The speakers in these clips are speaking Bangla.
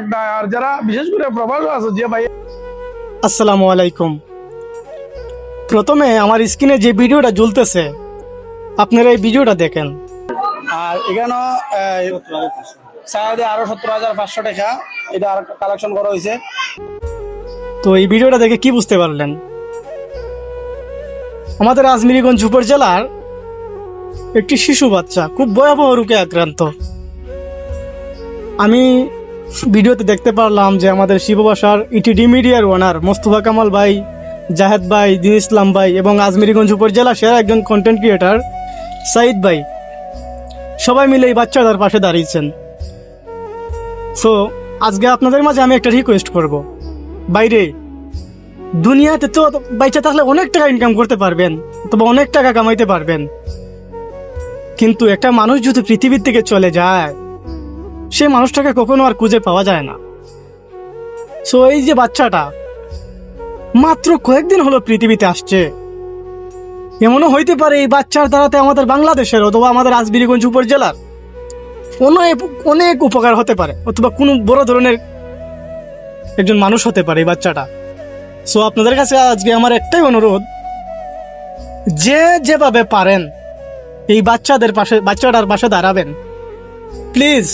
আর যারা বিশেষ করে প্রবাস আছে যে ভাই। আসসালামু আলাইকুম। প্রথমে আমার স্ক্রিনে যে ভিডিওটা ঝুলতেছে আপনারা এই ভিডিওটা দেখেন। আর এখানে সায়াদে আরো 17,500 টাকা এটা আর কালেকশন করা হয়েছে। তো এই ভিডিওটা দেখে কি বুঝতে পারলেন? আমাদের আজমিরগঞ্জ উপজেলার একটি শিশু বাচ্চা খুব ভয়াবহ রোগে আক্রান্ত। আমি ভিডিওতে দেখতে পারলাম যে আমাদের শিববাসার ইটিডি মিডিয়ার ওনার মোস্তফা কামাল ভাই, জাহেদ ভাই, দিন ইসলাম ভাই এবং আজমিরগঞ্জ উপজেলা সেরা একজন কন্টেন্ট ক্রিয়েটার সাইদ ভাই সবাই মিলে এই বাচ্চাটার পাশে দাঁড়িয়েছেন। সো আজকে আপনাদের মাঝে আমি একটা রিকোয়েস্ট করব, বাইরে দুনিয়াতে তো বাচ্চা থাকলে অনেক টাকা ইনকাম করতে পারবেন, তবে অনেক টাকা কামাইতে পারবেন, কিন্তু একটা মানুষ যদি পৃথিবীর থেকে চলে যায় সে মানুষটাকে কখনো আর খুঁজে পাওয়া যায় না। সো এই যে বাচ্চাটা মাত্র কয়েকদিন হলো পৃথিবীতে আসছে, এমনও হইতে পারে এই বাচ্চার দ্বারাতে আমাদের বাংলাদেশের অথবা আমাদের আজমিরগঞ্জ উপজেলার অনেক উপকার হতে পারে, অথবা কোনো বড় ধরনের একজন মানুষ হতে পারে এই বাচ্চাটা। সো আপনাদের কাছে আজকে আমার একটাই অনুরোধ, যে যেভাবে পারেন এই বাচ্চাটার পাশে দাঁড়াবেন প্লিজ।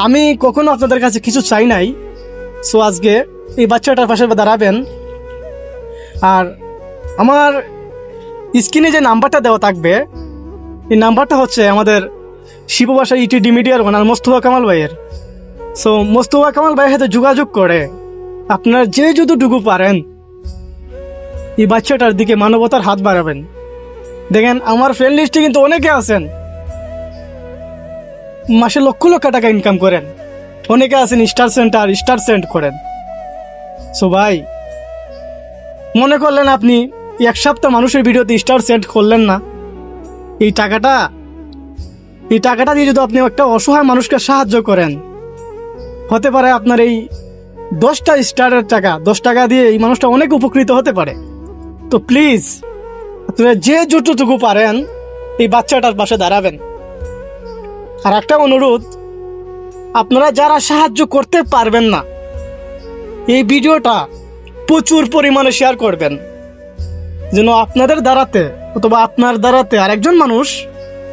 আমি কখনো আপনাদের কাছে কিছু চাই নাই। সো আজকে এই বাচ্চাটার পাশে দাঁড়াবেন। আর আমার স্ক্রিনে যে নাম্বারটা দেওয়া থাকবে এই নাম্বারটা হচ্ছে আমাদের শিববাসা ইটিডি মিডিয়ার ওনার মোস্তফা কামাল ভাইয়ের। সো মোস্তফা কামাল ভাইয়ের সাথে যোগাযোগ করে আপনারা যে যতটুকু পারেন এই বাচ্চাটার দিকে মানবতার হাত বাড়াবেন। দেখেন আমার ফ্রেন্ড লিস্টে কিন্তু অনেকে আছেন মাসে লক্ষ লক্ষ টাকা ইনকাম করেন, অনেকে আছেন স্টার সেন্ড করেন। সো ভাই মনে করলেন আপনি এক সপ্তাহ মানুষের ভিডিওতে স্টার সেন্ড করলেন না, এই টাকাটা দিয়ে যদি আপনি একটা অসহায় মানুষকে সাহায্য করেন, হতে পারে আপনার এই 10টা স্টারের টাকা 10 টাকা দিয়ে এই মানুষটা অনেক উপকৃত হতে পারে। তো প্লিজ আপনারা যে যতটুকু পারেন এই বাচ্চাটার পাশে দাঁড়াবেন। আর একটা অনুরোধ, আপনারা যারা সাহায্য করতে পারবেন না এই ভিডিওটা প্রচুর পরিমাণে শেয়ার করবেন, যেন আপনাদের দ্বারাতে অথবা আপনার দ্বারাতে আরেকজন মানুষ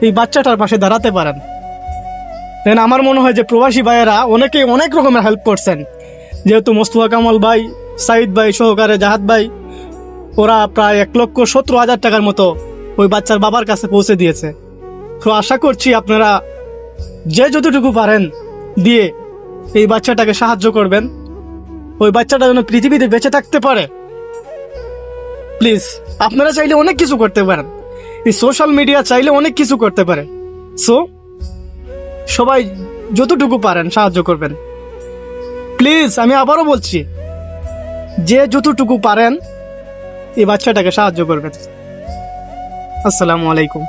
এই বাচ্চাটার পাশে দাঁড়াতে পারেন। দেন আমার মনে হয় যে প্রবাসী ভাইয়েরা অনেকেই অনেক রকমের হেল্প করছেন, যেহেতু মোস্তফা কামাল ভাই, সাইদ ভাই সহকারে জাহাদ ভাই ওরা প্রায় 1,17,000 টাকার মতো ওই বাচ্চার বাবার কাছে পৌঁছে দিয়েছে। তো আশা করছি আপনারা যে যতটুকু পারেন দিয়ে এই বাচ্চাটাকে সাহায্য করবেন, ওই বাচ্চাটা যেন পৃথিবীতে বেঁচে থাকতে পারে। প্লিজ আপনারা চাইলে অনেক কিছু করতে পারেন, এই সোশ্যাল মিডিয়া চাইলে অনেক কিছু করতে পারে। সো সবাই যতটুকু পারেন সাহায্য করবেন প্লিজ। আমি আবারও বলছি, যে যতটুকু পারেন এই বাচ্চাটাকে সাহায্য করবেন। আসসালামু আলাইকুম।